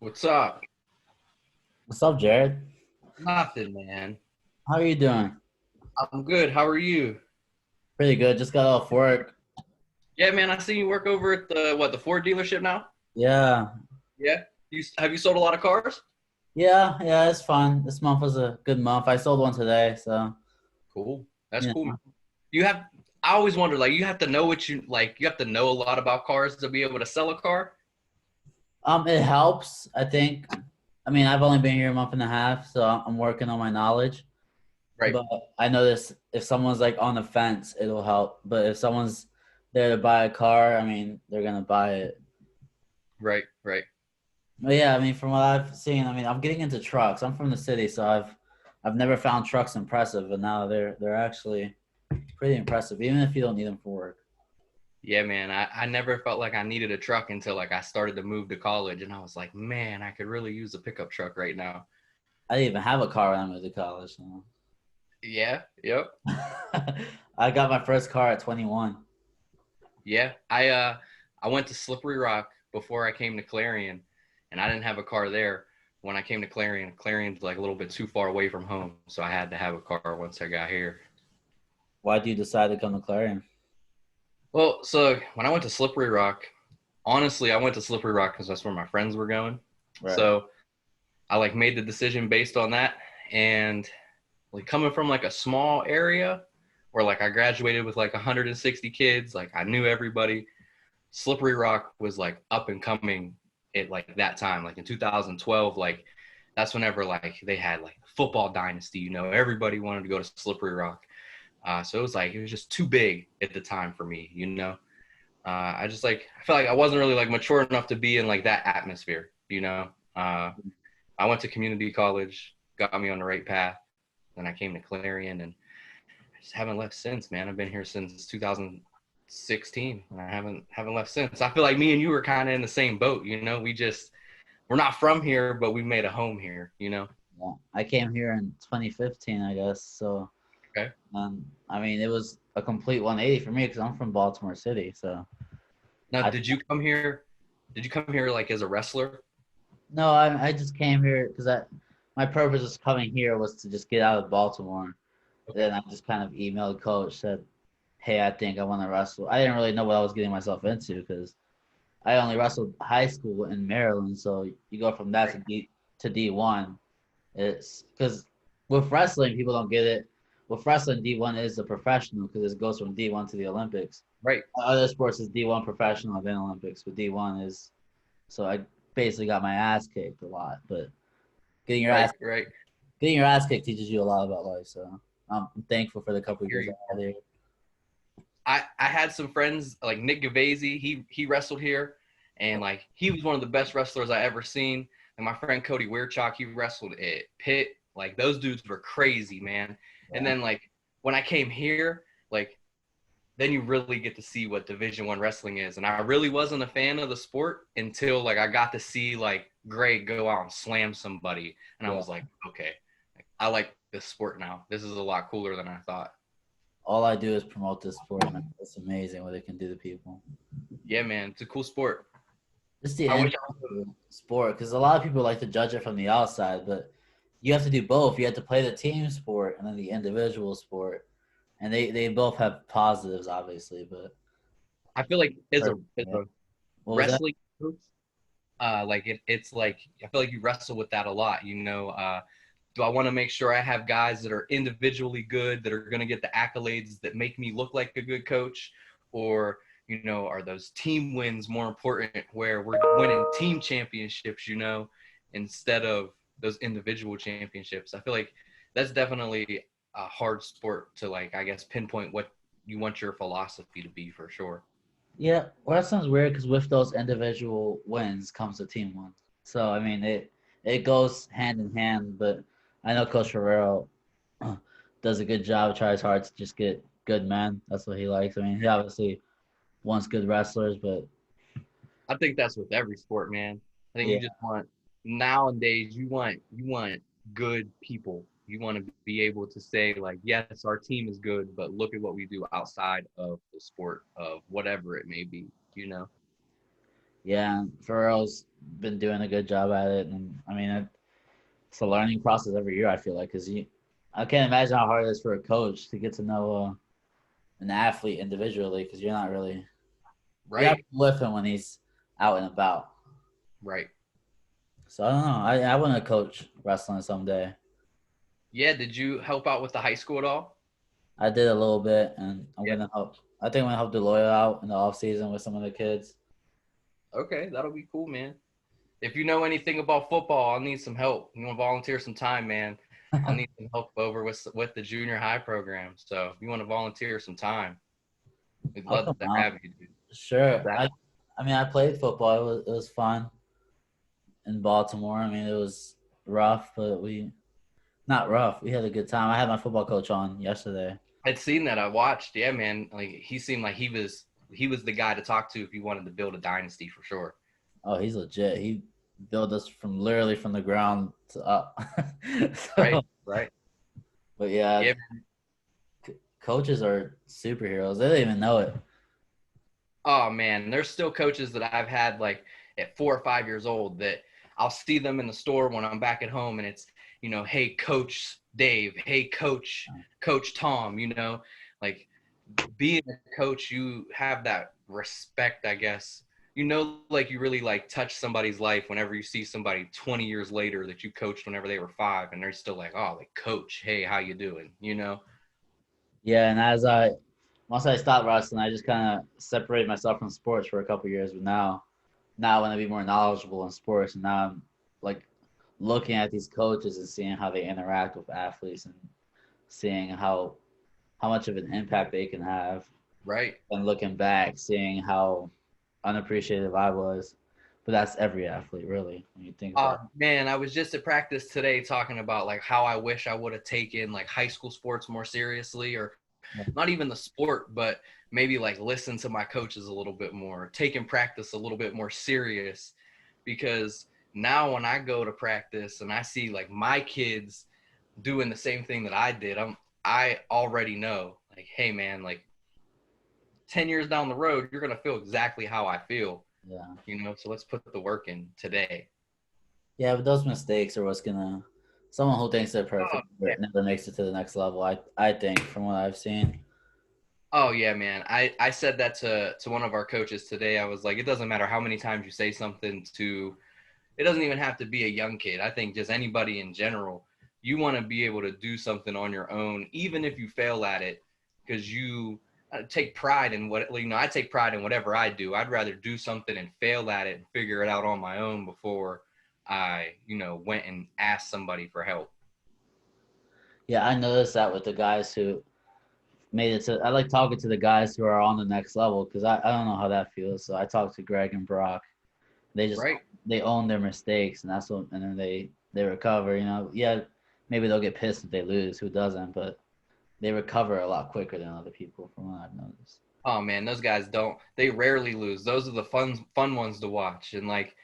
What's up? What's up, Jared? Nothing, man. How are you doing? I'm good. How are you? Pretty good. Just got off work. Yeah, man. I see you work over at the Ford dealership now. Yeah, Yeah. Have you sold a lot of cars? yeah, it's fun. This month was a good month. I sold one today, so Cool. That's you cool, man. know, You have. I always wonder, like, you have to know what you like. You have to know a lot about cars to be able to sell a car. it helps. I think. I mean, I've only been here a month and a half, so I'm working on my knowledge. Right. But I notice if someone's like on the fence, it'll help. But if someone's there to buy a car, I mean, they're gonna buy it. Right. Right. But yeah, I mean, from what I've seen, I mean, I'm getting into trucks. I'm from the city, so I've never found trucks impressive, but now they're actually pretty impressive, even if you don't need them for work. Yeah, man. I never felt like I needed a truck until like I started to move to college, and I was like, man, I could really use a pickup truck right now. I didn't even have a car when I moved to college. So. Yeah. Yep. I got my first car at 21. Yeah, I went to Slippery Rock before I came to Clarion, and I didn't have a car there. When I came to Clarion, Clarion's like a little bit too far away from home, so I had to have a car once I got here. Why did you decide to come to Clarion? Well, so when I went to Slippery Rock, honestly, I went to Slippery Rock because that's where my friends were going. Right. So I like made the decision based on that, and like coming from like a small area where like I graduated with like 160 kids, like I knew everybody. Slippery Rock was like up and coming at like that time, like in 2012, like that's whenever like they had like football dynasty, everybody wanted to go to Slippery Rock. So it was just too big at the time for me. I just like, I felt like I wasn't really like mature enough to be in like that atmosphere. I went to community college, got me on the right path. Then I came to Clarion and I just haven't left since, man. I've been here since 2016, and I haven't left since. I feel like me and you were kind of in the same boat. We're not from here, but we made a home here. Yeah. I came here in 2015, I guess. So, Okay. I mean, it was a complete 180 for me because I'm from Baltimore City. So, Now, I did you come here? Did you come here like as a wrestler? no, I just came here because my purpose of coming here was to just get out of Baltimore. Okay. Then I just kind of emailed coach, said, "Hey, I think I want to wrestle." I didn't really know what I was getting myself into because I only wrestled high school in Maryland, so you go from that Right. to D1. It's because with wrestling, people don't get it. With wrestling, D1 is the professional because it goes from D1 to the Olympics. Right. Other sports is D1 professional then Olympics, but D1 is so I basically got my ass kicked a lot. But getting your Right. ass Right. getting your ass kicked teaches you a lot about life. So I'm thankful for the couple I of hear years you. I had here. I had some friends like Nick Gavese. He wrestled here, and like he was one of the best wrestlers I ever seen. And my friend Cody Weirchok, he wrestled at Pitt. Like those dudes were crazy, man. And Yeah. then like when I came here, like then you really get to see what Division 1 wrestling is. And I really wasn't a fan of the sport until like I got to see like Greg go out and slam somebody, and I Yeah. was like, okay, I like this sport now. This is a lot cooler than I thought. All I do is promote this sport, man. It's amazing what it can do to people. Yeah, man, it's a cool sport. It's the I wish end I was. sport because a lot of people like to judge it from the outside, but you have to do both. You have to play the team sport and then the individual sport, and they both have positives, obviously. But I feel like as yeah. a What was that? wrestling coach, like it's like I feel like you wrestle with that a lot. Do I want to make sure I have guys that are individually good that are going to get the accolades that make me look like a good coach, or are those team wins more important where we're winning team championships, instead of those individual championships? I feel like that's definitely a hard sport to like I guess pinpoint what you want your philosophy to be for sure. Yeah, well, that sounds weird because with those individual wins comes the team win. So I mean, it goes hand in hand. But I know Coach Ferrero does a good job, tries hard to just get good men. That's what he likes. I mean, he obviously wants good wrestlers, but I think that's with every sport, man. I think yeah, you just want nowadays you want good people. You want to be able to say like, yes, our team is good, but look at what we do outside of the sport of whatever it may be. Yeah, Pharrell's been doing a good job at it, and I mean, it's a learning process every year. I feel like because I can't imagine how hard it is for a coach to get to know an athlete individually because you're not Right, with him when he's out and about. right. So I don't know. I want to coach wrestling someday. Yeah, did you help out with the high school at all? I did a little bit, and I'm Yeah. gonna help. I think I'm gonna help Deloitte out in the off season with some of the kids. Okay, that'll be cool, man. If you know anything about football, I'll need some help. You want to volunteer some time, man? I'll need some help over with the junior high program. So if you want to volunteer some time, we'd I'll love come to out. have you, dude. Sure. That I mean, I played football. It was fun in Baltimore. I mean, it was rough, but we not rough. We had a good time. I had my football coach on yesterday. I'd seen that. I watched. Yeah, man. Like he seemed like he was the guy to talk to if you wanted to build a dynasty for sure. Oh, he's legit. He built us from literally from the ground to up. Right, So, right. but yeah, Yeah. coaches are superheroes. They don't even know it. Oh man, there's still coaches that I've had like at 4 or 5 years old that I'll see them in the store when I'm back at home, and it's hey Coach Dave, hey Coach Tom, like being a coach, you have that respect, I guess. Like you really like touch somebody's life whenever you see somebody 20 years later that you coached whenever they were 5, and they're still like, oh, like coach, hey, how you doing? Yeah, and once I stopped wrestling, I just kind of separated myself from sports for a couple years. But now I want to be more knowledgeable in sports, and now I'm like looking at these coaches and seeing how they interact with athletes and seeing how much of an impact they can have, Right. and looking back, seeing how unappreciated I was. But that's every athlete, really, when you think about Man, I was just at practice today talking about like how I wish I would have taken like high school sports more seriously, or it. not even the sport, but maybe like listen to my coaches a little bit more, taking practice a little bit more serious. Because now when I go to practice and I see like my kids doing the same thing that I did, I already know like, hey man, like 10 years down the road, you're gonna feel exactly how I feel, Yeah, so let's put the work in today. yeah, but those mistakes are what's gonna. Someone who thinks they're Oh, perfect yeah. never makes it to the next level. I think from what I've seen. Oh yeah, man. I said that to one of our coaches today. I was like, it doesn't matter how many times you say something to, it doesn't even have to be a young kid. I think just anybody in general, you want to be able to do something on your own, even if you fail at it, because you take pride in I take pride in whatever I do. I'd rather do something and fail at it and figure it out on my own before I went and asked somebody for help. Yeah, I noticed that with the guys who made it to. I like talking to the guys who are on the next level because I don't know how that feels. So I talked to Greg and Brock. They just Right. they own their mistakes, and that's what. And then they recover. Yeah, maybe they'll get pissed if they lose. Who doesn't? But they recover a lot quicker than other people, from what I've noticed. Oh man, those guys don't. They rarely lose. Those are the fun ones to watch. And like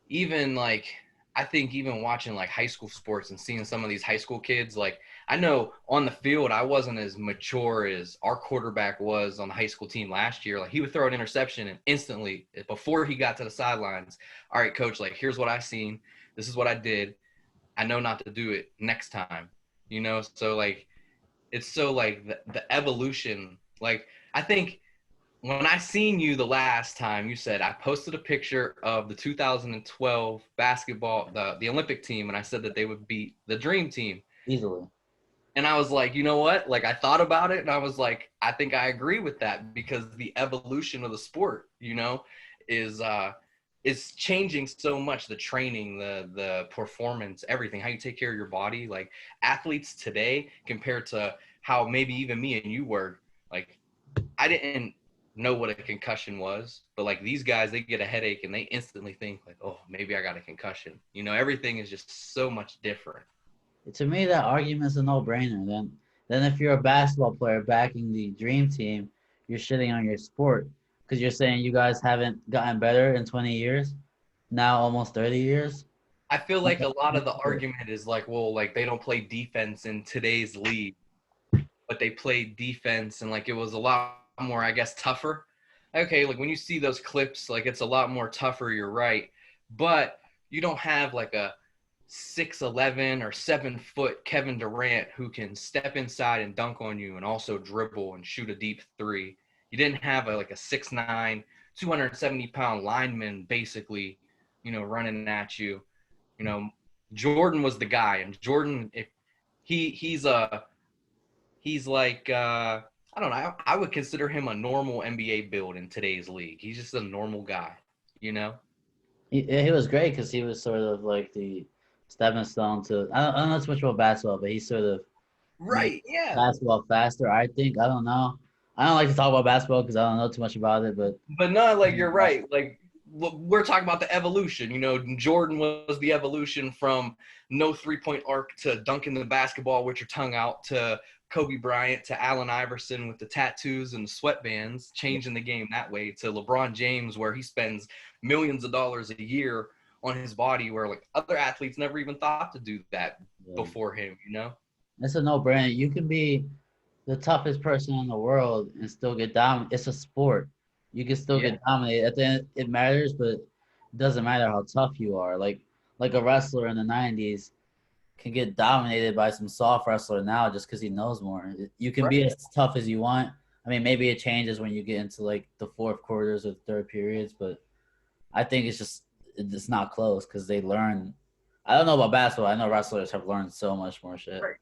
even like I think even watching like high school sports and seeing some of these high school kids, like I know on the field I wasn't as mature as our quarterback was on the high school team last year. Like he would throw an interception and instantly before he got to the sidelines, all right, coach, like here's what I seen. This is what I did. I know not to do it next time. So like it's so like the evolution. Like I think when I seen you the last time, you said I posted a picture of the 2012 basketball, the Olympic team, and I said that they would beat the Dream Team. Easily. And I was like, you know what? Like I thought about it, and I was like, I think I agree with that because the evolution of the sport, is is changing so much. The training, the performance, everything, how you take care of your body. Like athletes today compared to how maybe even me and you were. Like I didn't know what a concussion was, but like these guys, they get a headache and they instantly think like, oh, maybe I got a concussion. Everything is just so much different. To me, that argument's a no-brainer. Then if you're a basketball player backing the dream team, you're shitting on your sport because you're saying you guys haven't gotten better in 20 years, now almost 30 years. I feel like a lot of the argument is like, well, like they don't play defense in today's league, but they played defense and like it was a lot more, I guess, tougher. okay, like when you see those clips, like it's a lot more tougher, you're right. But you don't have like a 6'11" or 7 foot Kevin Durant who can step inside and dunk on you and also dribble and shoot a deep three. You didn't have like a 6'9", 270-pound lineman basically, running at you. You know, Jordan was the guy, and Jordan, if he's like I don't know. I would consider him a normal NBA build in today's league. He's just a normal guy, you know. He was great because he was sort of like the stepping stone to. I don't know too much about basketball, but he sort of made Right. Yeah. basketball faster. I think. I don't know. I don't like to talk about basketball because I don't know too much about it, but But no, like you're right. Like we're talking about the evolution. Jordan was the evolution from no 3-point arc to dunking the basketball with your tongue out to Kobe Bryant to Allen Iverson with the tattoos and the sweatbands, changing the game that way to LeBron James, where he spends millions of dollars a year on his body, where like other athletes never even thought to do that yeah. before him. It's a no-brainer. You can be the toughest person in the world and still get dominated. It's a sport. You can still Yeah. get dominated. At the end, it matters, but it doesn't matter how tough you are. Like a wrestler in the '90s can get dominated by some soft wrestler now just because he knows more. You can Right. be as tough as you want. I mean, maybe it changes when you get into like the fourth quarters or third periods, but I think it's not close because they learn. I don't know about basketball. I know wrestlers have learned so much more shit. Right.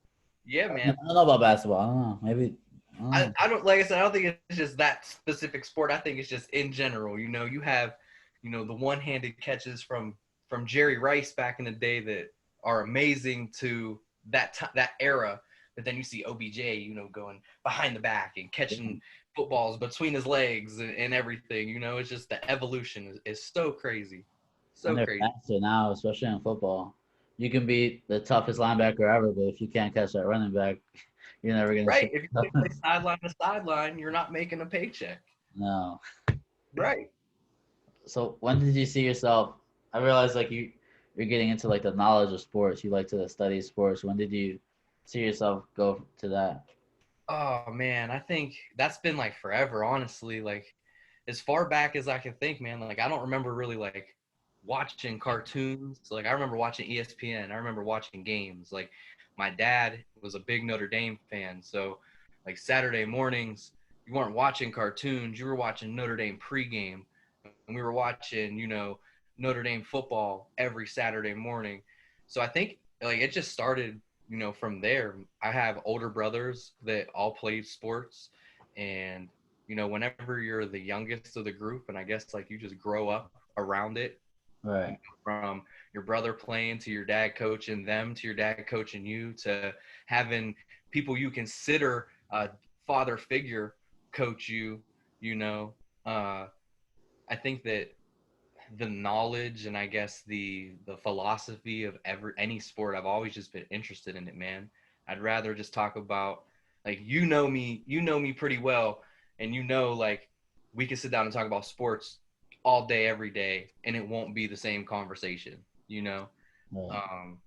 Yeah, I man. don't know about basketball. I don't know. Maybe. I don't know. I don't like I said, I don't think it's just that specific sport. I think it's just in general. You have, the one-handed catches from Jerry Rice back in the day that are amazing to that era. But then you see OBJ, going behind the back and catching footballs between his legs and everything. It's just the evolution is so crazy, And so they're crazy. faster now, especially in football. You can be the toughest linebacker ever, but if you can't catch that running back, you're never gonna show. Right. If you play sideline to sideline, you're not making a paycheck. No. Right. So when did you see yourself? I realize like you're getting into like the knowledge of sports. You like to study sports. When did you see yourself go to that? Oh man, I think that's been like forever, honestly. Like as far back as I can think, man. Like I don't remember really like watching cartoons. Like I remember watching ESPN. I remember watching games. Like my dad was a big Notre Dame fan, so like Saturday mornings, you weren't watching cartoons. You were watching Notre Dame pregame, and we were watching, Notre Dame football every Saturday morning. So I think like it just started, from there. I have older brothers that all played sports, and whenever you're the youngest of the group, and I guess like you just grow up around it, Right. from your brother playing to your dad coaching them to your dad coaching you to having people you consider a father figure coach you, you know. I think that the knowledge and I guess the philosophy of any sport, I've always just been interested in it, man. I'd rather just talk about like you know me pretty well, and like we can sit down and talk about sports all day every day and it won't be the same conversation, you know. Right. Um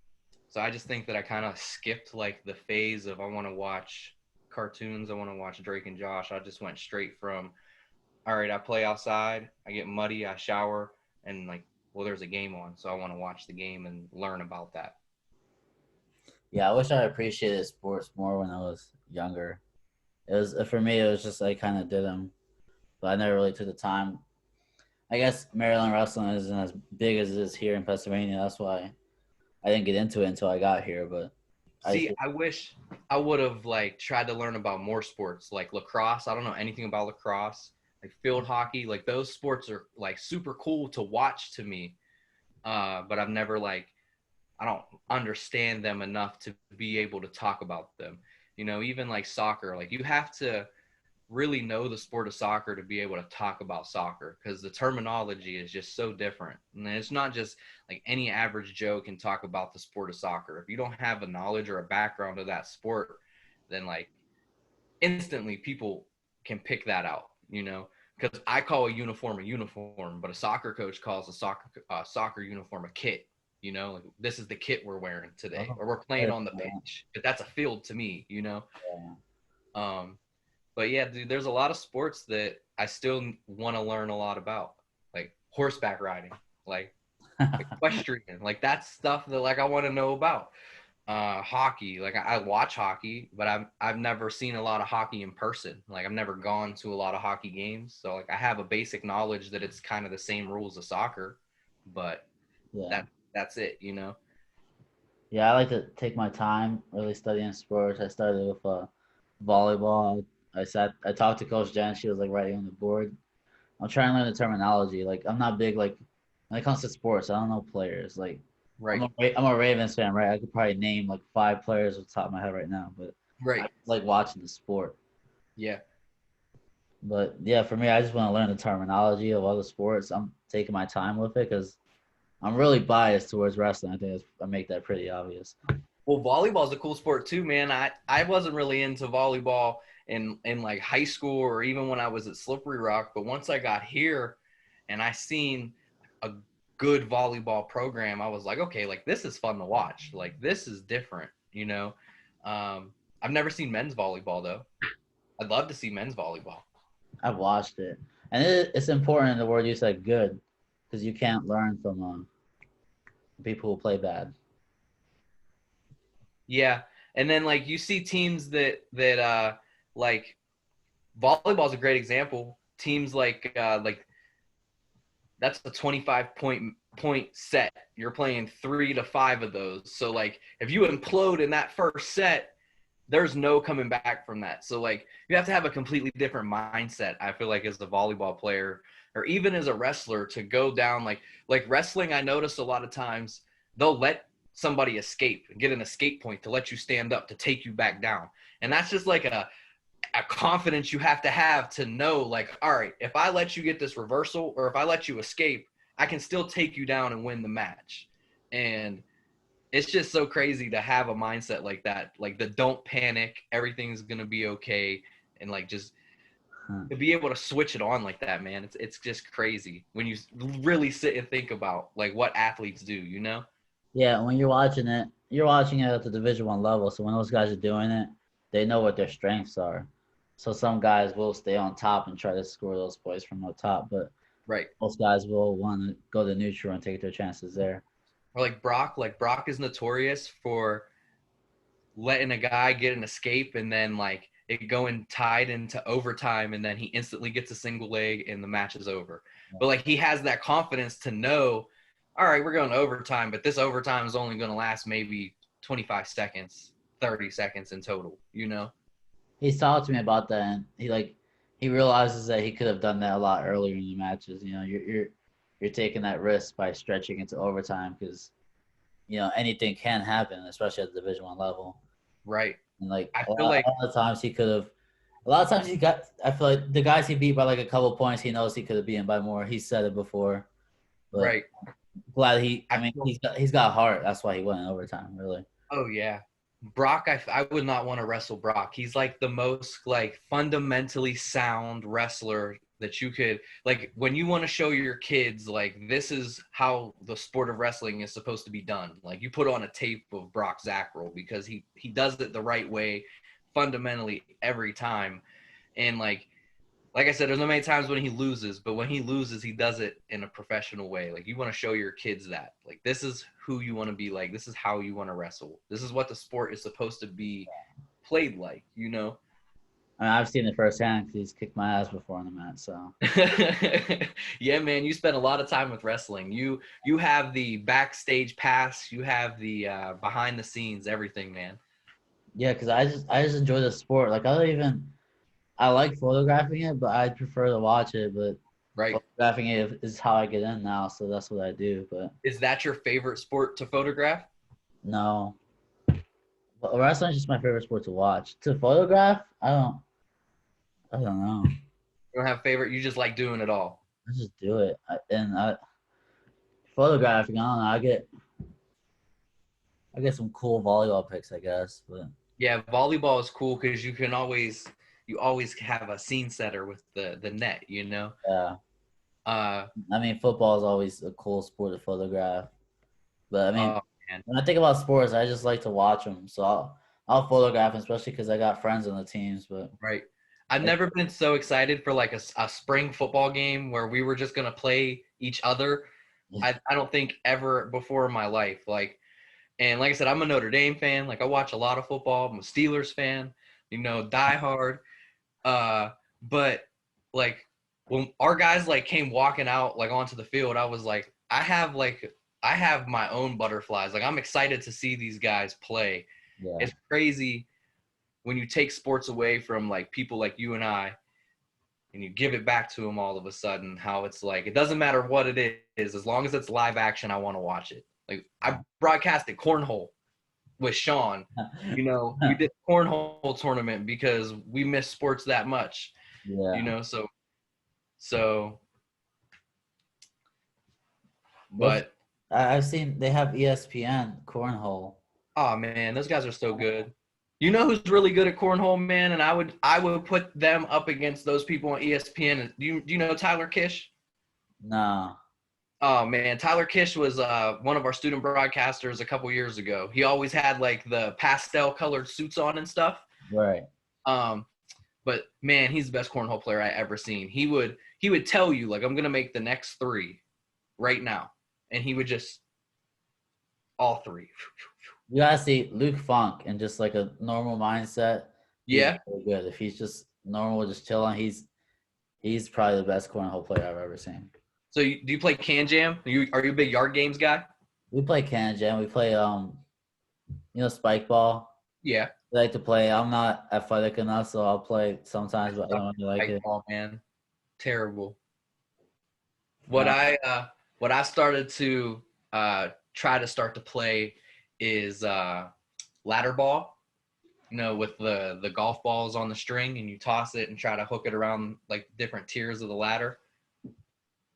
so I just think that I kind of skipped like the phase of I want to watch cartoons, I want to watch Drake and Josh. I just went straight from all right, I play outside, I get muddy, I shower, and like, well, there's a game on, so I want to watch the game and learn about that. Yeah, I wish I appreciated sports more when I was younger. It was for me. It was just I kind of did them, but I never really took the time. I guess Maryland wrestling isn't as big as it is here in Pennsylvania. That's why I didn't get into it until I got here. But I See, I wish I would have like tried to learn about more sports like lacrosse. I don't know anything about lacrosse, like field hockey. Like those sports are like super cool to watch to me, but I've never like I don't understand them enough to be able to talk about them. Even like soccer, like you have to really know the sport of soccer to be able to talk about soccer because the terminology is just so different. And it's not just like any average Joe can talk about the sport of soccer. If you don't have a knowledge or a background of that sport, then like instantly people can pick that out, because I call a uniform, but a soccer coach calls a soccer uniform a kit. Like this is the kit we're wearing today, oh, or we're playing on the pitch. But that's a field to me. yeah. Um, but yeah, dude, there's a lot of sports that I still want to learn a lot about, like horseback riding, like equestrian, like that's stuff that like I want to know about. Hockey, like I watch hockey, but I've never seen a lot of hockey in person. Like I've never gone to a lot of hockey games, so like I have a basic knowledge that it's kind of the same rules of soccer, but Yeah. that's it, you know. Yeah, I like to take my time really studying sports. I started with volleyball. I talked to Coach Jen. She was like writing on the board. I'm trying to learn the terminology. Like I'm not big like when it comes to sports. I don't know players. Like Right, I'm a Ravens fan, right? I could probably name like 5 players off the top of my head right now, but I right, like watching the sport. yeah. But yeah, for me, I just want to learn the terminology of other sports. I'm taking my time with it because I'm really biased towards wrestling. I make that pretty obvious. Well, volleyball is a cool sport too, man. I wasn't really into volleyball in like high school or even when I was at Slippery Rock, but once I got here and I seen a good volleyball program, I was like, okay, like this is fun to watch. Like this is different, you know. I've never seen men's volleyball though. I'd love to see men's volleyball. I've watched it, and it's important the word you said good, because you can't learn from people who play bad. Yeah, and then like you see teams that like volleyball is a great example. Teams like that's a 25 point set. You're playing 3 to 5 of those. So like if you implode in that first set, there's no coming back from that. So like you have to have a completely different mindset, I feel like, as a volleyball player or even as a wrestler to go down like wrestling. I notice a lot of times they'll let somebody escape and get an escape point to let you stand up to take you back down. And that's just like a confidence you have to know, like, all right, if I let you get this reversal or if I let you escape, I can still take you down and win the match. And it's just so crazy to have a mindset like that, like the don't panic, everything's gonna be okay, and like just to be able to switch it on like that, man. It's just crazy when you really sit and think about like what athletes do, you know? Yeah, when you're watching it at the Division 1 level. So when those guys are doing it, they know what their strengths are. So some guys will stay on top and try to score those points from the top, but Right. most guys will want to go to neutral and take their chances there. Or like Brock is notorious for letting a guy get an escape and then like it going tied into overtime and then he instantly gets a single leg and the match is over. But like he has that confidence to know, all right, we're going to overtime, but this overtime is only going to last maybe 25 seconds, 30 seconds in total, you know? He's talked to me about that, and he realizes that he could have done that a lot earlier in the matches. You know, you're taking that risk by stretching into overtime because anything can happen, especially at the Division 1 level. Right. And like I feel like a lot of times he could have. A lot of times he got. I feel like the guys he beat by like a couple points, he knows he could have beaten by more. He said it before, but right. glad he's got heart. That's why he went in overtime. Really. Oh yeah. Brock, I would not want to wrestle Brock. He's like the most like fundamentally sound wrestler that you could, like, when you want to show your kids like this is how the sport of wrestling is supposed to be done. Like you put on a tape of Brock Zackrell because he does it the right way fundamentally every time. And like I said, there's not many times when he loses, but when he loses, he does it in a professional way. Like you want to show your kids that, like, this is who you want to be like. This is how you want to wrestle. This is what the sport is supposed to be played like, you know? I mean, I've seen it firsthand because he's kicked my ass before on the mat. So Yeah, man, you spend a lot of time with wrestling. You have the backstage pass. You have the behind the scenes, everything, man. yeah, because I just enjoy the sport. Like I like photographing it, but I prefer to watch it. But Right. photographing it is how I get in now, so that's what I do. But Is that your favorite sport to photograph? no, but wrestling is just my favorite sport to watch. To photograph, I don't know. You don't have a favorite. You just like doing it all. I just do it, photographing. I don't know. I get some cool volleyball pics, I guess. But Yeah, volleyball is cool because you always have a scene setter with the net, you know. yeah, Uh, I mean, football is always a cool sport to photograph. But I mean, oh man, when I think about sports, I just like to watch them. So I'll photograph them, especially because I got friends on the teams. But right. I've never been so excited for like a spring football game where we were just gonna play each other. I don't think ever before in my life. And like I said, I'm a Notre Dame fan. Like I watch a lot of football. I'm a Steelers fan, die hard. But like when our guys like came walking out like onto the field, I was like, I have my own butterflies. Like I'm excited to see these guys play. Yeah. It's crazy when you take sports away from like people like you and I, and you give it back to them all of a sudden, how it's like, it doesn't matter what it is, as long as it's live action, I want to watch it. Like I broadcasted cornhole with Sean, we did cornhole tournament because we miss sports that much, Yeah. so, but I've seen they have ESPN cornhole. oh man, those guys are so good. You know who's really good at cornhole, man? And I would put them up against those people on ESPN. Do you know Tyler Kish? No. Oh man, Tyler Kish was one of our student broadcasters a couple years ago. He always had like the pastel colored suits on and stuff. Right. But man, he's the best cornhole player I ever seen. He would tell you like, I'm gonna make the next 3 right now, and he would just all 3. You gotta see Luke Funk in just like a normal mindset. Yeah, really good. If he's just normal, just chilling, he's probably the best cornhole player I've ever seen. So do you play Can Jam? Are you a big yard games guy? We play Can Jam. We play spike ball. Yeah. I like to play. I'm not athletic enough, so I'll play sometimes, but I don't really like it. Ball, man. Terrible. What I started to try to start to play is ladder ball. With the golf balls on the string, and you toss it and try to hook it around like different tiers of the ladder.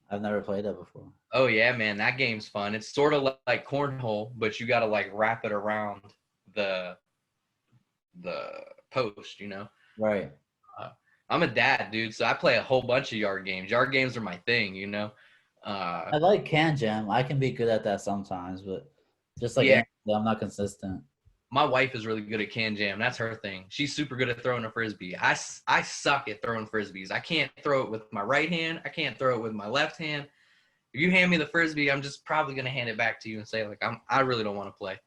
I've never played that before. Oh yeah, man, that game's fun. It's sort of like cornhole, but you got to like wrap it around the post, Right. I'm a dad, dude, so I play a whole bunch of yard games. Yard games are my thing, I like Can Jam. I can be good at that sometimes, but just like I'm not consistent. My wife is really good at Can Jam. That's her thing. She's super good at throwing a Frisbee. I suck at throwing Frisbees. I can't throw it with my right hand. I can't throw it with my left hand. If you hand me the Frisbee, I'm just probably going to hand it back to you and say, like, I really don't want to play.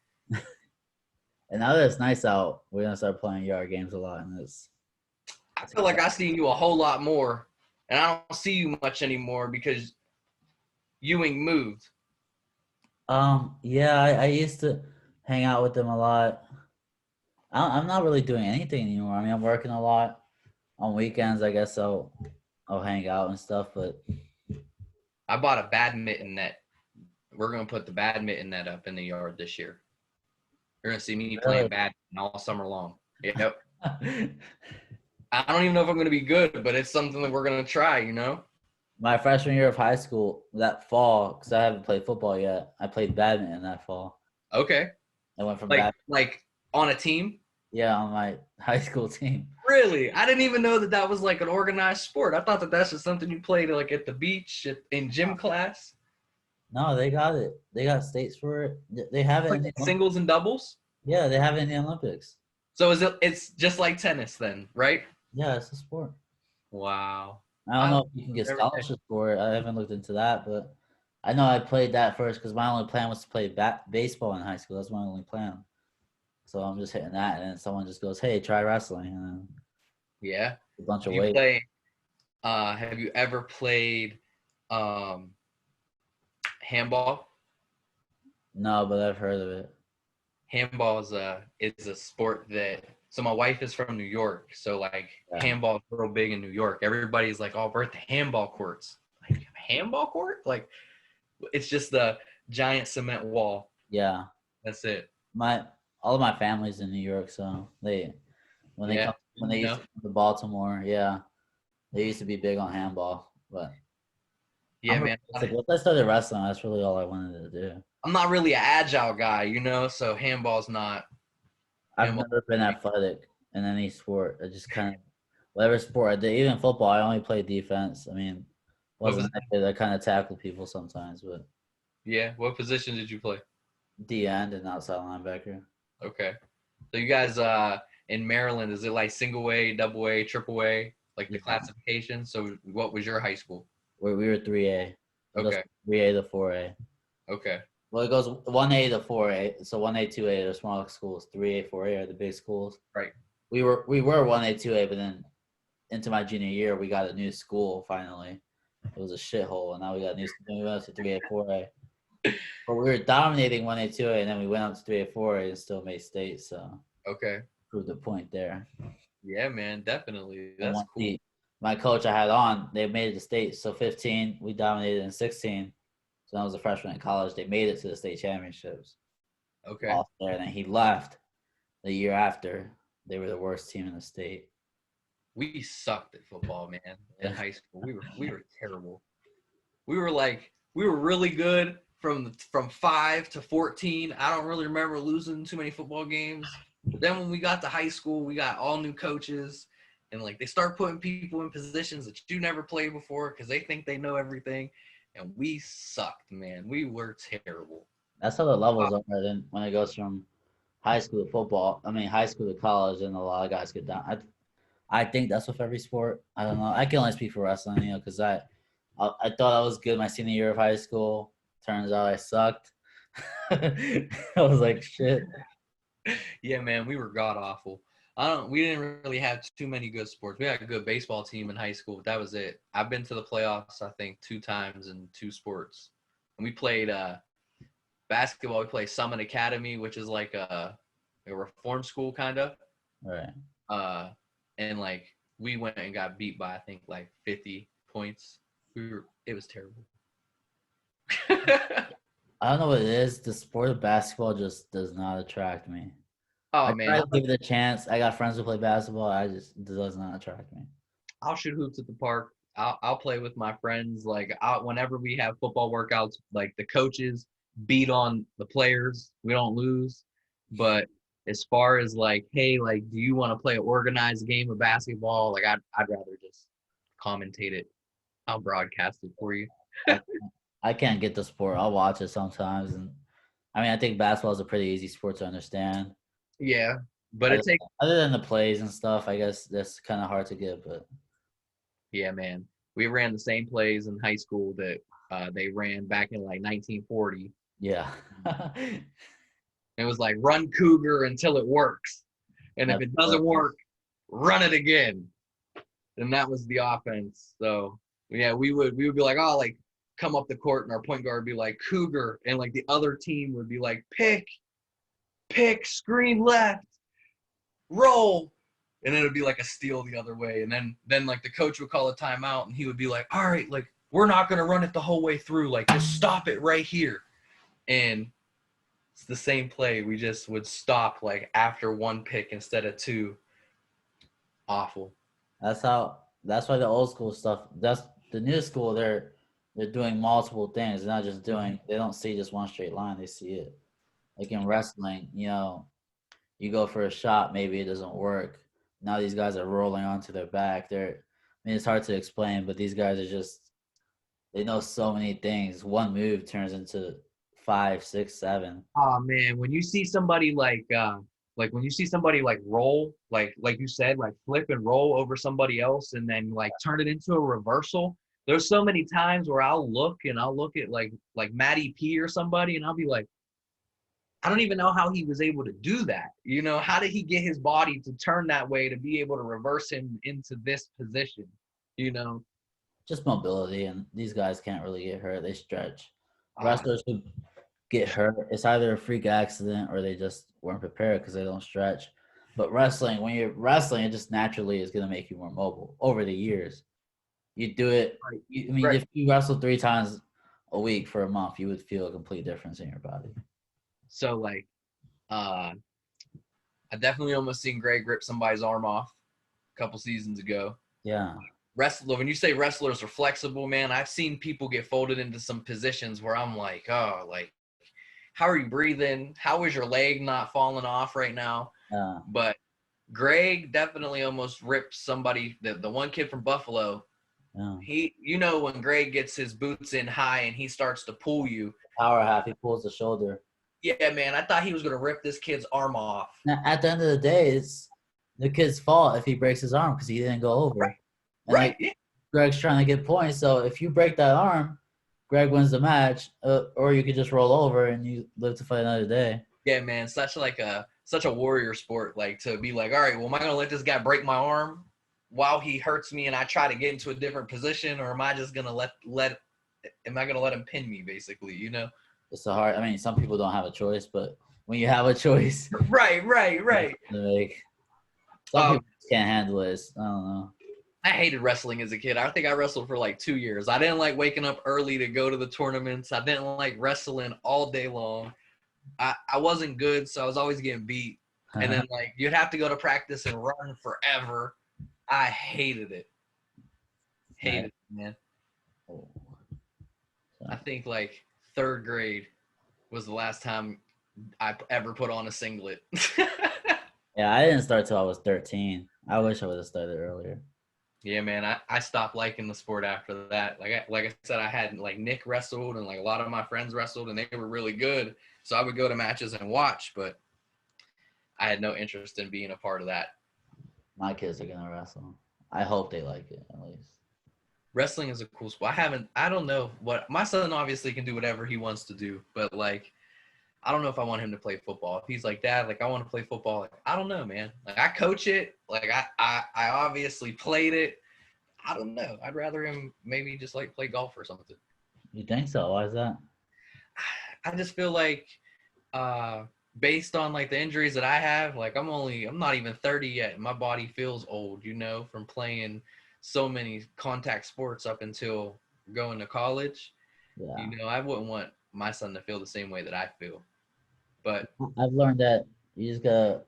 And now that it's nice out, we're going to start playing yard games a lot. And I feel like I see you a whole lot more, and I don't see you much anymore because Ewing moved. Yeah, I used to hang out with them a lot. I'm not really doing anything anymore. I mean, I'm working a lot on weekends. I guess I'll hang out and stuff. But I bought a badminton net. We're gonna put the badminton net up in the yard this year. You're gonna see me playing badminton all summer long. Yep. I don't even know if I'm gonna be good, but it's something that we're gonna try. My freshman year of high school, that fall, because I haven't played football yet, I played badminton that fall. Okay. I went from like on a team? Yeah, on my high school team. Really? I didn't even know that was like an organized sport. I thought that that's just something you played like at the beach in gym class. No, they got it. They got states for it. They have it like in singles and doubles? Yeah, they have it in the Olympics. So it's just like tennis then, right? Yeah, it's a sport. Wow. I don't know if you can get scholarships for it. I haven't looked into that, but I know I played that first because my only plan was to play baseball in high school. That's my only plan. So I'm just hitting that, and then someone just goes, "Hey, try wrestling." And then yeah, a bunch of weight. Have you ever played handball? No, but I've heard of it. Handball is a sport that. So my wife is from New York, so like handball is real big in New York. Everybody's like, "Oh, we're at the handball courts." Like handball court? Like it's just the giant cement wall. Yeah, that's it. All of my family's in New York, so when they used to come to Baltimore, they used to be big on handball. But man, once I started wrestling, that's really all I wanted to do. I'm not really an agile guy, so handball's not. I've never been athletic in any sport. I just kind of whatever sport I did, even football. I only played defense. I mean, wasn't that good. I kind of tackled people sometimes, but yeah. What position did you play? D end and outside linebacker. Okay, so you guys in Maryland, is it like single A, double A, triple A? like the classification. So what was your high school? We were 3A. It goes Okay. 3A to 4A. Okay. Well, it goes 1A to 4A. So 1A, 2A are the smaller schools. 3A, 4A are the big schools. Right. We were 1A, 2A, but then into my junior year, we got a new school finally. It was a shithole, and now we got a new school. We went up to 3A, 4A. But we were dominating 1A, 2A, and then we went up to 3A, 4A and still made state. So Okay. proved the point there. Yeah, man, definitely. And That's cool. my coach I had on, they made it to state. So 15, we dominated in 16. So I was a freshman in college. They made it to the state championships. Okay. Lost there, and then he left the year after. They were the worst team in the state. We sucked at football, man. In high school, we were terrible. We were really good from 5 to 14. I don't really remember losing too many football games. But then when we got to high school, we got all new coaches, and like they start putting people in positions that you never played before because they think they know everything, and we sucked, man. We were terrible. That's how the levels are. Then when it goes from high school to football, high school to college, and a lot of guys get down. I think that's with every sport. I don't know. I can only speak for wrestling, because I thought I was good my senior year of high school. Turns out I sucked. I was like, shit. Yeah, man, we were god awful. We didn't really have too many good sports. We had a good baseball team in high school, but that was it. I've been to the playoffs, I think, 2 times in 2 sports. And we played basketball. We played Summit Academy, which is like a reform school kind of. Right. And like we went and got beat by I think like 50 points. It was terrible. I don't know what it is. The sport of basketball just does not attract me. Oh man, I give it a chance. I got friends who play basketball. It does not attract me. I'll shoot hoops at the park. I'll play with my friends. Like whenever we have football workouts, like the coaches beat on the players. We don't lose. But as far as like, hey, like, do you want to play an organized game of basketball? Like, I'd rather just commentate it. I'll broadcast it for you. I can't get the sport. I'll watch it sometimes, and I think basketball is a pretty easy sport to understand. Yeah, but it takes other than the plays and stuff. I guess that's kind of hard to get, but yeah, man, we ran the same plays in high school that they ran back in like 1940. Yeah. It was like run Cougar until it works, and if it doesn't work, run it again. And that was the offense. So yeah, we would be like, oh, like come up the court, and our point guard would be like Cougar, and like the other team would be like pick, screen left, roll, and then it would be like a steal the other way. And then like the coach would call a timeout, and he would be like, all right, like we're not gonna run it the whole way through, like just stop it right here. And it's the same play. We just would stop like after 1 pick instead of 2. Awful. That's why the old school stuff. That's the new school. They're doing multiple things. They're not just doing. They don't see just one straight line. They see it. Like in wrestling, you go for a shot, maybe it doesn't work. Now these guys are rolling onto their back. It's hard to explain, but these guys are just. They know so many things. One move turns into 5, 6, 7. Oh man, when you see somebody like when you see somebody like roll, like you said, like flip and roll over somebody else and then like turn it into a reversal. There's so many times where I'll look at like Matty P or somebody, and I'll be like, I don't even know how he was able to do that. How did he get his body to turn that way to be able to reverse him into this position? Just mobility, and these guys can't really get hurt. They stretch. Wrestlers who get hurt, it's either a freak accident or they just weren't prepared because they don't stretch. But wrestling, when you're wrestling, it just naturally is going to make you more mobile over the years. You do it. Right. If you wrestle 3 times a week for a month, you would feel a complete difference in your body. So like, I definitely almost seen Greg rip somebody's arm off a couple seasons ago. Yeah. When you say wrestlers are flexible, man, I've seen people get folded into some positions where I'm like, oh, like, how are you breathing? How is your leg not falling off right now? Yeah. But Greg definitely almost ripped somebody, the one kid from Buffalo. Yeah. He, when Greg gets his boots in high and he starts to pull you. Power half, he pulls the shoulder. Yeah, man, I thought he was going to rip this kid's arm off. Now, at the end of the day, it's the kid's fault if he breaks his arm because he didn't go over. Right. And Right. like Yeah. Greg's trying to get points. So if you break that arm, Greg wins the match, or you could just roll over and you live to fight another day. Yeah, man. Such a warrior sport. Like to be like, all right, well, am I gonna let this guy break my arm while he hurts me and I try to get into a different position, or am I just gonna am I gonna let him pin me, basically, you know? It's a hard. I mean, some people don't have a choice, but when you have a choice, Right. like some people can't handle it. I don't know. I hated wrestling as a kid. I think I wrestled for like 2 years. I didn't like waking up early to go to the tournaments. I didn't like wrestling all day long. I wasn't good, so I was always getting beat. And then like you'd have to go to practice and run forever. I hated it. Hated it, man. I think like 3rd grade was the last time I ever put on a singlet. Yeah, I didn't start till I was 13. I wish I would have started earlier. Yeah, man, I stopped liking the sport after that. Like I said, I had like Nick wrestled and like a lot of my friends wrestled and they were really good. So I would go to matches and watch, but I had no interest in being a part of that. My kids are gonna wrestle. I hope they like it at least. Wrestling is a cool sport. I don't know what my son obviously can do whatever he wants to do, but like I don't know if I want him to play football. If he's like, Dad, like I want to play football, like I don't know, man. Like I coach it, like I obviously played it. I don't know. I'd rather him maybe just like play golf or something. You think so? Why is that? I just feel like based on like the injuries that I have, like I'm not even 30 yet. My body feels old, you know, from playing so many contact sports up until going to college. Yeah. You know, I wouldn't want my son to feel the same way that I feel. But I've learned that you just gotta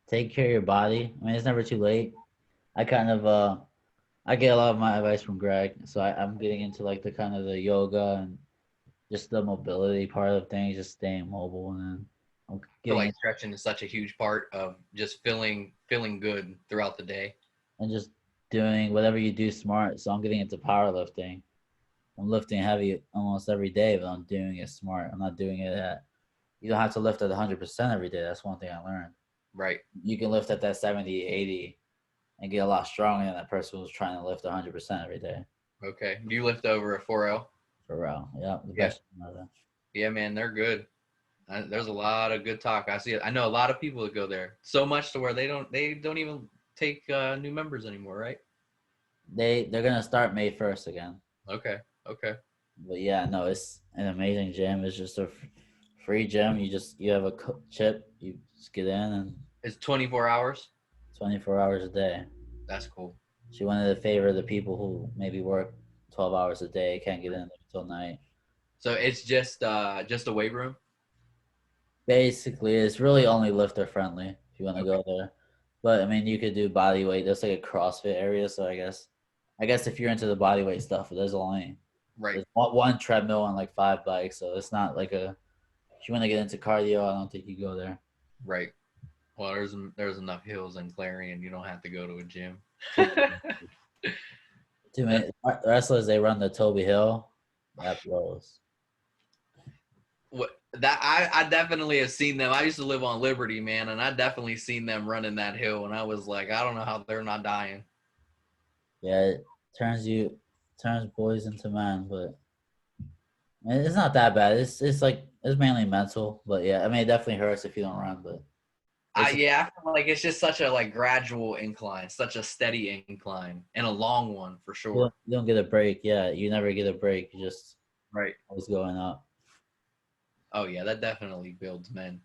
take care of your body. I mean, it's never too late. I kind of I get a lot of my advice from Greg, so I'm getting into like the kind of the yoga and just the mobility part of things, just staying mobile, and then I'm feel getting like stretching is such a huge part of just feeling good throughout the day. and just doing whatever you do smart. So I'm getting into powerlifting. I'm lifting heavy almost every day, but I'm doing it smart. I'm not doing it at. You don't have to lift at 100% every day. That's one thing I learned. Right. You can lift at that 70, 80 and get a lot stronger than that person who's trying to lift 100% every day. Okay. Do you lift over a 4L? For real. Yeah. The best. Yeah, man, they're good. There's a lot of good talk. I see it. I know a lot of people that go there. So much to where they don't even take new members anymore, right? They're gonna start May 1st again. Okay. But yeah, no, it's an amazing gym. It's just a free gym. You have a chip. You just get in and it's 24 hours. 24 hours a day. That's cool. She wanted to favor the people who maybe work 12 hours a day, can't get in there until night. So it's just a weight room. Basically, it's really only lifter friendly if you want to go there. But I mean, you could do body weight. There's like a CrossFit area, so I guess if you're into the body weight stuff, there's only there's one treadmill and like 5 bikes, so it's not like a. If you want to get into cardio, I don't think you go there. Right. Well, there's enough hills in Clarion. You don't have to go to a gym. Too many wrestlers. They run the Toby Hill. That blows. I definitely have seen them. I used to live on Liberty, man, and I definitely seen them running that hill, and I was like, I don't know how they're not dying. Yeah, it turns boys into men, but it's not that bad. It's mainly mental, but yeah, I mean, it definitely hurts if you don't run, but. I feel like it's just such a like gradual incline, such a steady incline, and a long one for sure. You don't get a break. Yeah, you never get a break. You just always going up. Oh yeah, that definitely builds men.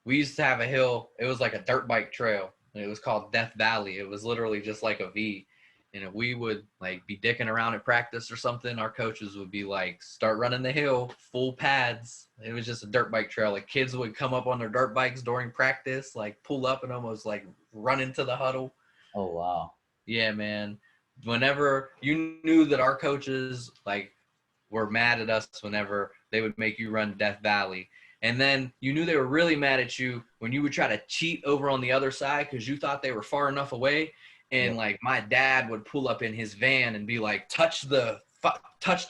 We used to have a hill. It was like a dirt bike trail, and it was called Death Valley. It was literally just like a V. And if we would like be dicking around at practice or something, our coaches would be like, start running the hill, full pads. It was just a dirt bike trail. Like kids would come up on their dirt bikes during practice, like pull up and almost like run into the huddle. Oh, wow. Yeah, man. Whenever you knew that our coaches like were mad at us whenever they would make you run Death Valley. And then you knew they were really mad at you when you would try to cheat over on the other side because you thought they were far enough away. And like my dad would pull up in his van and be like, touch the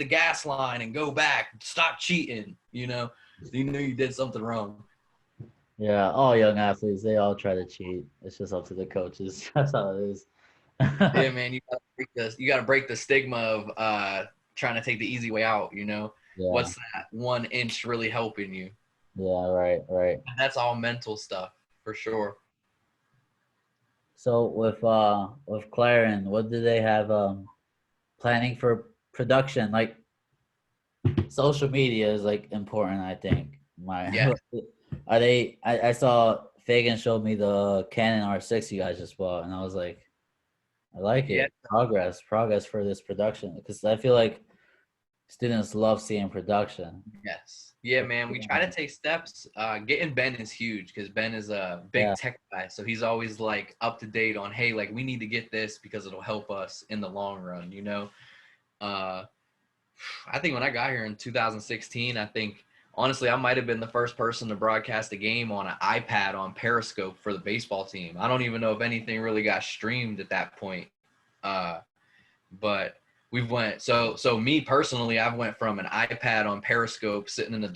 gas line and go back, stop cheating. You know you did something wrong. Yeah, all young athletes, they all try to cheat. It's just up to the coaches. That's how it is. Yeah, man, you gotta break the stigma of trying to take the easy way out, you know. Yeah, What's that 1 inch really helping you? yeah, right, right. And that's all mental stuff for sure. So with Clarion, what do they have planning for production? Like social media is like important, I think. My Yeah. are they I saw Fagan showed me the Canon R6 you guys just bought and I was like, I like Yeah. it. Progress for this production. Because I feel like students love seeing production. Yes. Yeah, man. We try to take steps. Getting Ben is huge because Ben is a big Yeah. tech guy. So he's always like up to date on, hey, like we need to get this because it'll help us in the long run, you know? Uh, I think when I got here in 2016, I think honestly, I might have been the first person to broadcast a game on an iPad on Periscope for the baseball team. I don't even know if anything really got streamed at that point. Uh, but we've went so me personally, I've went from an iPad on Periscope sitting in the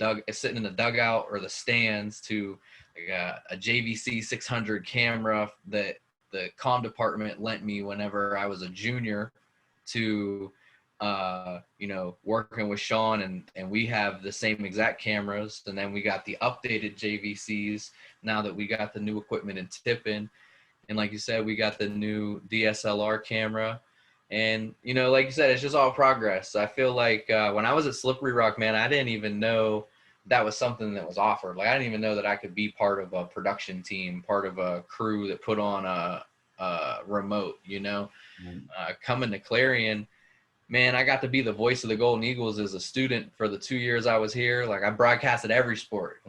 dugout or the stands to like a JVC 600 camera that the comm department lent me whenever I was a junior to working with Sean and we have the same exact cameras and then we got the updated JVCs now that we got the new equipment in Tippin. And like you said, we got the new DSLR camera. And, like you said, it's just all progress. I feel like when I was at Slippery Rock, man, I didn't even know that was something that was offered. Like, I didn't even know that I could be part of a production team, part of a crew that put on a remote, coming to Clarion, man, I got to be the voice of the Golden Eagles as a student for the 2 years I was here. Like I broadcasted every sport.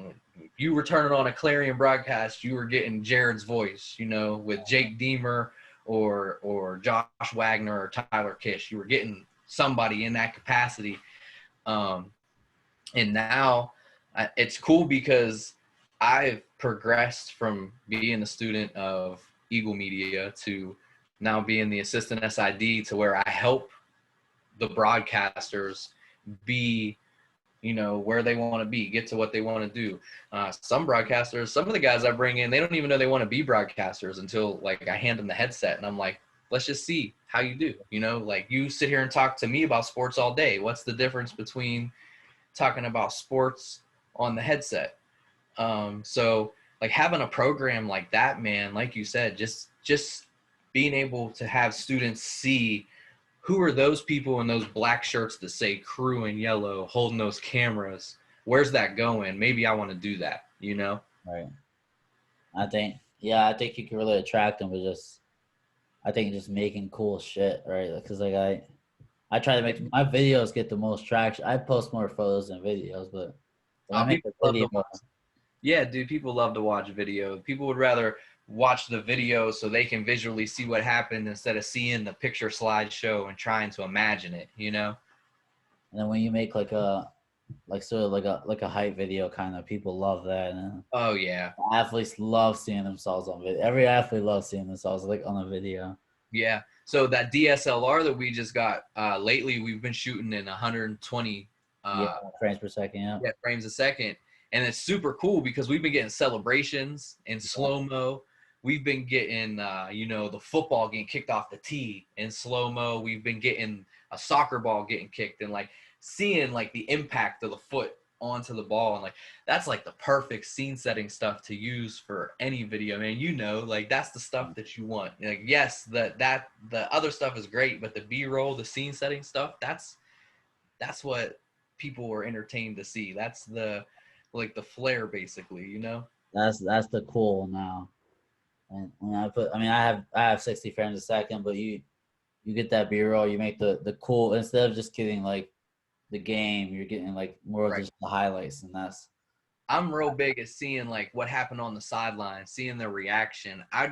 You were turning on a Clarion broadcast, you were getting Jared's voice, with Jake Deemer or Josh Wagner or Tyler Kish. You were getting somebody in that capacity. And now it's cool because I've progressed from being a student of Eagle Media to now being the assistant SID to where I help the broadcasters be where they want to be, get to what they want to do. Some broadcasters, some of the guys I bring in, they don't even know they want to be broadcasters until like I hand them the headset and I'm like, let's just see how you do. Like you sit here and talk to me about sports all day. What's the difference between talking about sports on the headset? So like having a program like that, man, like you said, just being able to have students see who are those people in those black shirts that say crew in yellow holding those cameras? Where's that going? Maybe I want to do that. Right. I think you can really attract them with I think just making cool shit, right? Because like I try to make my videos get the most traction. I post more photos than videos, but when I make People a love video, to watch. Yeah, dude, people love to watch video. People would rather watch the video so they can visually see what happened instead of seeing the picture slideshow and trying to imagine it. and then when you make like a like sort of like a hype video kind of, people love that. And Oh yeah. athletes love seeing themselves on video. Every athlete loves seeing themselves like on a video. Yeah. So that DSLR that we just got lately, we've been shooting in 120 Yeah, frames per second. Yeah. yeah, frames a second. And it's super cool because we've been getting celebrations in Yeah. slow mo. We've been getting, the football getting kicked off the tee in slow mo. We've been getting a soccer ball getting kicked and like seeing like the impact of the foot onto the ball. And like, that's like the perfect scene setting stuff to use for any video, man. Like that's the stuff that you want. Like, yes, the other stuff is great, but the B-roll, the scene setting stuff, that's what people were entertained to see. That's the flair basically. That's the cool now. And when I have 60 frames a second, but you get that B-roll, you make the cool instead of just getting like the game, you're getting like more of Right. just the highlights, and that's I'm real big at seeing like what happened on the sideline, seeing their reaction. I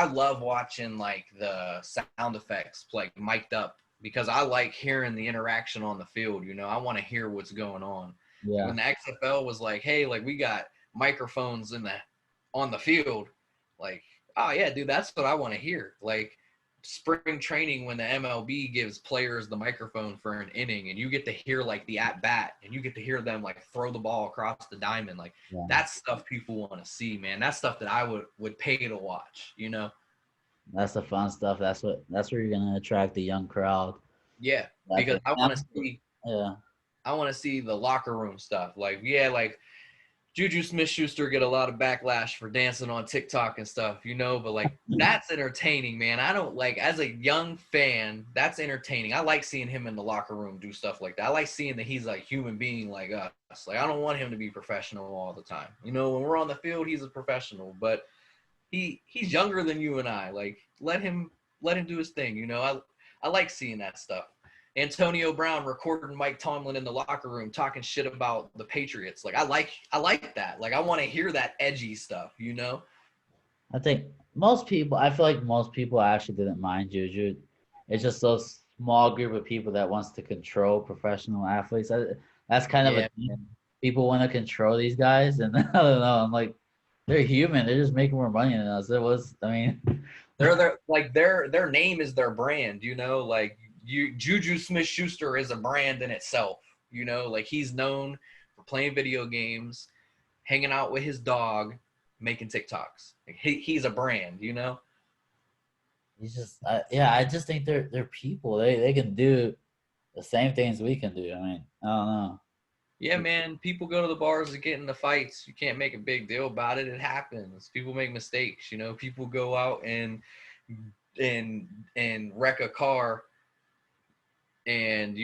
love watching like the sound effects like mic'd up because I like hearing the interaction on the field. I want to hear what's going on. Like yeah. when the XFL was like, hey, like we got microphones on the field, like, oh yeah, dude, that's what I want to hear. Like spring training when the MLB gives players the microphone for an inning and you get to hear like the at bat and you get to hear them like throw the ball across the diamond. Like Yeah. that's stuff people want to see, man. That's stuff that I would pay to watch. That's the fun stuff. That's where you're gonna attract the young crowd. Yeah, I because think. Yeah. I want to see the locker room stuff. Like, yeah, like Juju Smith-Schuster get a lot of backlash for dancing on TikTok and stuff, but like that's entertaining, man. I don't like as a young fan, that's entertaining. I like seeing him in the locker room do stuff like that. I like seeing that he's a human being like us. Like I don't want him to be professional all the time. When we're on the field, he's a professional, but he's younger than you and I. Like let him do his thing. I like seeing that stuff. Antonio Brown recording Mike Tomlin in the locker room talking shit about the Patriots. Like I like that. Like I want to hear that edgy stuff. I think most people. I feel like most people actually didn't mind Juju. It's just those small group of people that wants to control professional athletes. That's kind of a Yeah, thing. man. People want to control these guys, and I don't know. I'm like, they're human. They're just making more money than us. It was. I mean, Their name is their brand. Like Juju Smith-Schuster is a brand in itself. Like he's known for playing video games, hanging out with his dog, making TikToks. Like, he's a brand. he's just. Yeah, I just think they're people. They can do the same things we can do. I mean, I don't know. Yeah, man. People go to the bars to get into fights. You can't make a big deal about it. It happens. People make mistakes. People go out and wreck a car and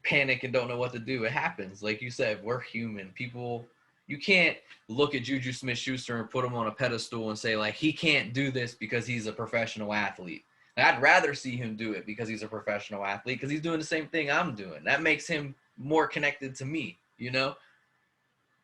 panic and don't know what to do. It happens. Like you said, we're human. People, you can't look at Juju Smith-Schuster and put him on a pedestal and say like he can't do this because he's a professional athlete. I'd rather see him do it because he's a professional athlete because he's doing the same thing I'm doing. That makes him more connected to me.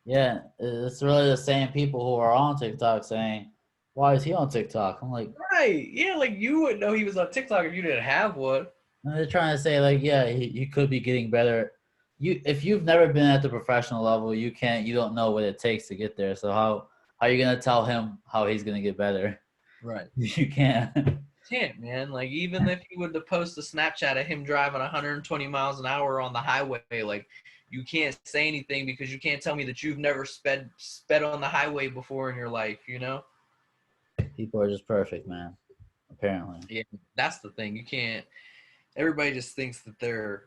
Yeah, it's really the same people who are on TikTok saying, "Why is he on TikTok?" I'm like, Right. Yeah, like you would know he was on TikTok if you didn't have one. and they're trying to say like, yeah, he could be getting better. If you've never been at the professional level, you don't know what it takes to get there. So how are you gonna tell him how he's gonna get better? Right. You can't. Can't, man. Like even if you would to post a Snapchat of him driving 120 miles an hour on the highway, like you can't say anything because you can't tell me that you've never sped on the highway before in your life. People are just perfect, man. Apparently, Yeah, that's the thing. You can't. Everybody just thinks that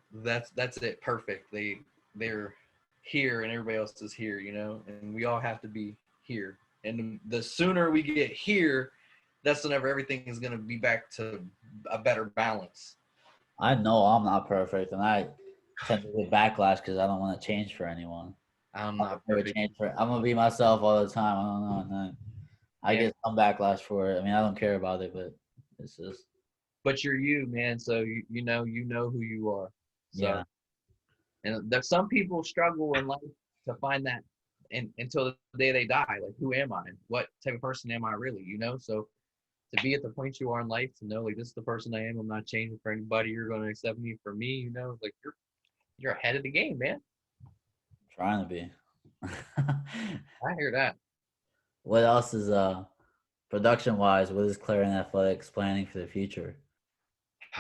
that's it, perfect. They're here and everybody else is here. And we all have to be here. And the sooner we get here, that's whenever everything is gonna be back to a better balance. I know I'm not perfect, and I tend to get backlash because I don't want to change for anyone. I'm I'm not never perfect. change for. I'm gonna be myself all the time. I don't know, and then I Yeah, get some backlash for it. I mean, I don't care about it, but it's just but you're you, man. So you know who you are. So yeah. and there's some people struggle in life to find that until the day they die. Like, who am I? What type of person am I really? So to be at the point you are in life, to know like this is the person I am. I'm not changing for anybody. You're going to accept me for me. Like you're ahead of the game, man. Trying to be. I hear that. What else is production wise? What is Clarion Athletics planning for the future?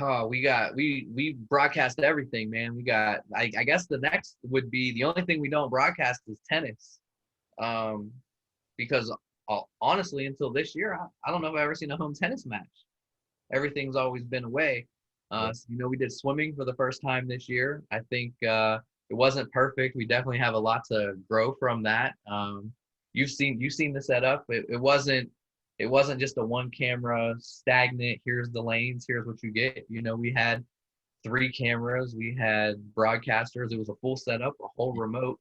Oh, we broadcast everything, man. We got I guess the next would be the only thing we don't broadcast is tennis. Um, because honestly, until this year, I don't know if I've ever seen a home tennis match. Everything's always been away. Yeah. So, we did swimming for the first time this year. I think it wasn't perfect. We definitely have a lot to grow from that. You've seen the setup. It wasn't just a one camera stagnant. Here's the lanes. Here's what you get. We had three cameras. We had broadcasters. It was a full setup, a whole remote.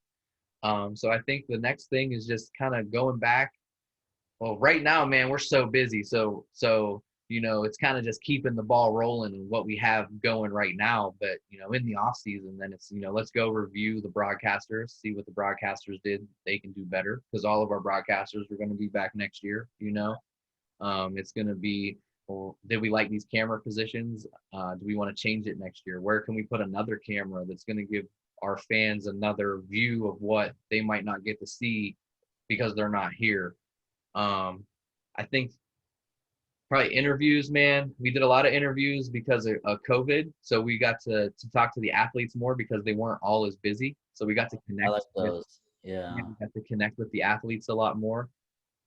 So I think the next thing is just kind of going back. Well, right now, man, we're so busy. So it's kind of just keeping the ball rolling and what we have going right now. But in the off season, then it's let's go review the broadcasters, see what the broadcasters did. They can do better because all of our broadcasters are going to be back next year. It's going to be, well, did we like these camera positions? Do we want to change it next year? Where can we put another camera that's going to give our fans another view of what they might not get to see because they're not here? I think probably interviews, man. We did a lot of interviews because of COVID. So we got to talk to the athletes more because they weren't all as busy. So we got to I like connect with, those. yeah, Yeah. we got to connect with the athletes a lot more.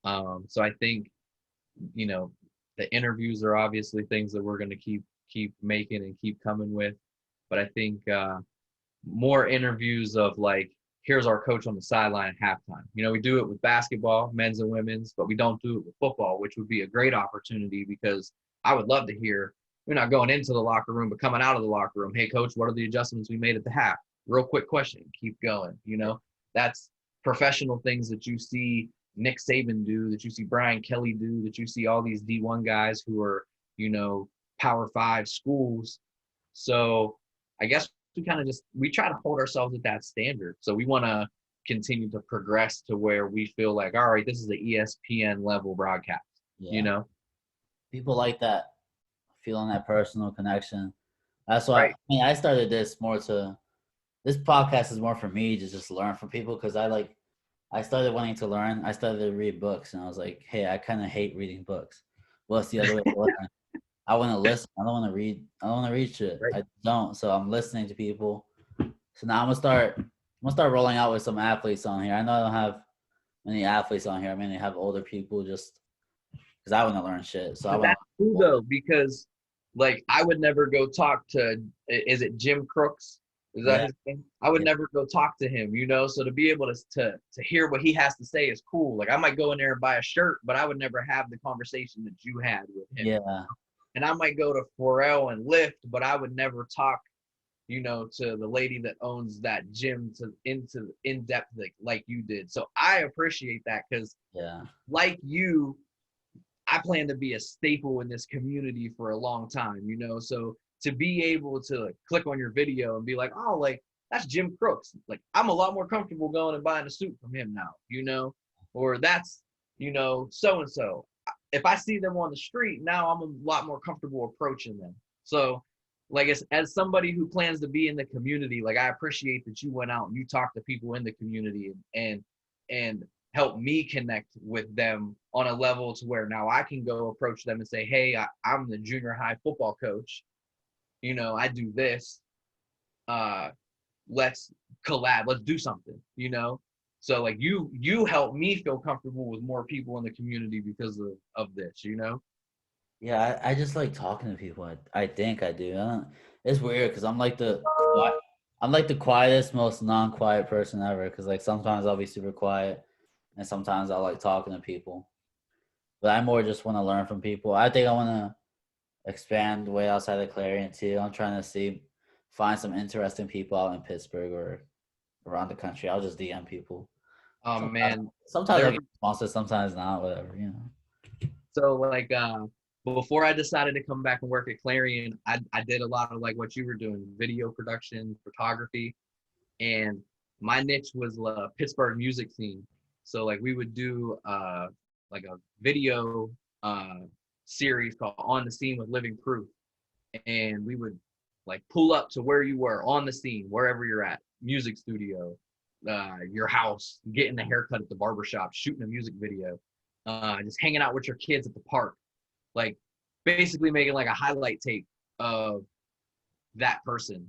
So I think, you know, The interviews are obviously things that we're going to keep making and keep coming with. But I think more interviews of like, here's our coach on the sideline at halftime. You know, we do it with basketball, men's and women's, but we don't do it with football, which would be a great opportunity because I would love to hear, we're not going into the locker room, but coming out of the locker room. Hey, coach, what are the adjustments we made at the half? Real quick question. Keep going. You know, that's professional things that you see Nick Saban do, that you see Brian Kelly do, that you see all these D1 guys who are, you know, Power 5 schools. So I guess we try to hold ourselves at that standard. So we want to continue to progress to where we feel like, all right, this is the ESPN level broadcast, you know? People like that, feeling that personal connection. That's why, Right. I mean, I started this this podcast is more for me to just learn from people because I started wanting to learn. I started to read books and I was like, hey, I kind of hate reading books. What's the other way to learn? I want to listen. I don't want to read. I don't want to read shit. Right. I don't. So I'm listening to people. So now I'm gonna start rolling out with some athletes on here. I know I don't have many athletes on here. I mean, they have older people just because I want to learn shit. So That's cool though, because like I would never go talk to, is it Jim Crooks? Is that his name? I would never go talk to him, you know? So to be able to hear what he has to say is cool. Like I might go in there and buy a shirt, but I would never have the conversation that you had with him. Yeah. And I might go to Pharrell and lift, but I would never talk, you know, to the lady that owns that gym into in depth like you did. So I appreciate that because like you, I plan to be a staple in this community for a long time, you know. So to be able to like, click on your video and be like, oh, like that's Jim Crooks. Like I'm a lot more comfortable going and buying a suit from him now, you know, or that's, you know, so and so. If I see them on the street now, I'm a lot more comfortable approaching them. So like as somebody who plans to be in the community, like I appreciate that you went out and you talked to people in the community and help me connect with them on a level to where now I can go approach them and say, hey, I'm the junior high football coach. You know, I do this. Let's collab. Let's do something, you know? So like you help me feel comfortable with more people in the community because of this, you know? Yeah, I just like talking to people. I think I do. It's weird because I'm like the quietest, most non-quiet person ever. Because like sometimes I'll be super quiet, and sometimes I like talking to people. But I more just want to learn from people. I think I want to expand way outside of Clarion too. I'm trying to find some interesting people out in Pittsburgh or around the country. I'll just DM people. Man, Sometimes I'll get responses, sometimes not. Whatever, you know. So like before I decided to come back and work at Clarion, I did a lot of like what you were doing, video production, photography, and my niche was Pittsburgh music scene. So like we would do like a video series called On the Scene with Living Proof, and we would like pull up to where you were on the scene, wherever you're at, music studio, your house, getting a haircut at the barbershop, shooting a music video, just hanging out with your kids at the park, like basically making like a highlight tape of that person,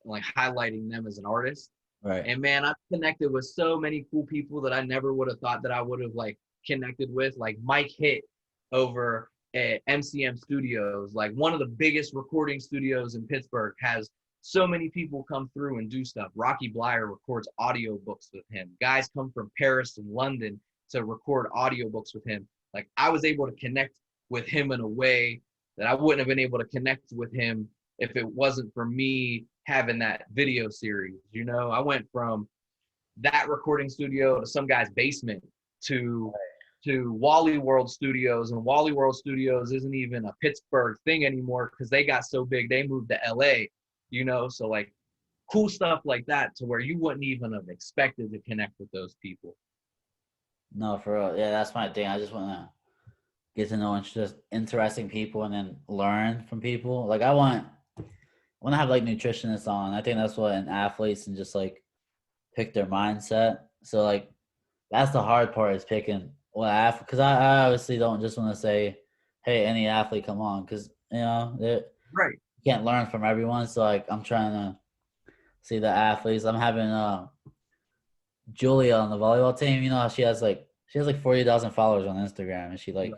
like highlighting them as an artist. Right. And man, I've connected with so many cool people that I never would have thought that I would have like connected with, like Mike Hitt over at MCM Studios, like one of the biggest recording studios in Pittsburgh, has so many people come through and do stuff. Rocky Blyer records audiobooks with him. Guys come from Paris and London to record audiobooks with him. Like I was able to connect with him in a way that I wouldn't have been able to connect with him if it wasn't for me having that video series. You know, I went from that recording studio to some guy's basement to Wally World Studios, and Wally World Studios isn't even a Pittsburgh thing anymore because they got so big they moved to LA, you know. So like cool stuff like that to where you wouldn't even have expected to connect with those people. No, for real. Yeah, that's my thing. I just want to get to know just interesting people and then learn from people. Like I want to have like nutritionists on. I think that's what an athletes and just like pick their mindset. So like that's the hard part is picking what athlete, because I obviously don't just want to say, hey, any athlete come on, because you know Right. you can't learn from everyone. So like I'm trying to see the athletes. I'm having Julia on the volleyball team. You know, she has like 40,000 followers on Instagram, and she like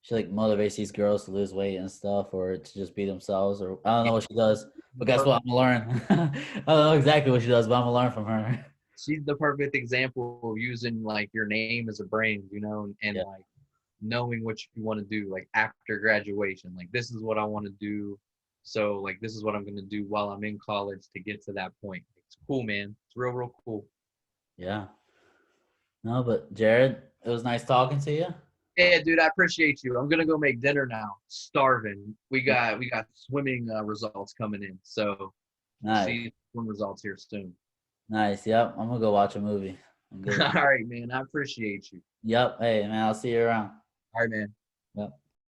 she like motivates these girls to lose weight and stuff, or to just be themselves, or I don't know Yeah, what she does. the But guess what? I'm gonna learn. I don't know exactly what she does, but I'm gonna learn from her. she's the perfect example of using like your name as a brand, and Yeah, like knowing what you want to do like after graduation. Like this is what I want to do. So like this is what I'm gonna do while I'm in college to get to that point. It's cool, man. It's real, real cool. yeah. No, but Jared, it was nice talking to you. Yeah, dude, I appreciate you. I'm gonna go make dinner now. Starving. We got swimming results coming in, so we'll Nice, see swim results here soon. nice. Yep, I'm gonna go watch a movie. I'm good. All right, man. I appreciate you. Yep. Hey, man, I'll see you around. All right, man. Yep.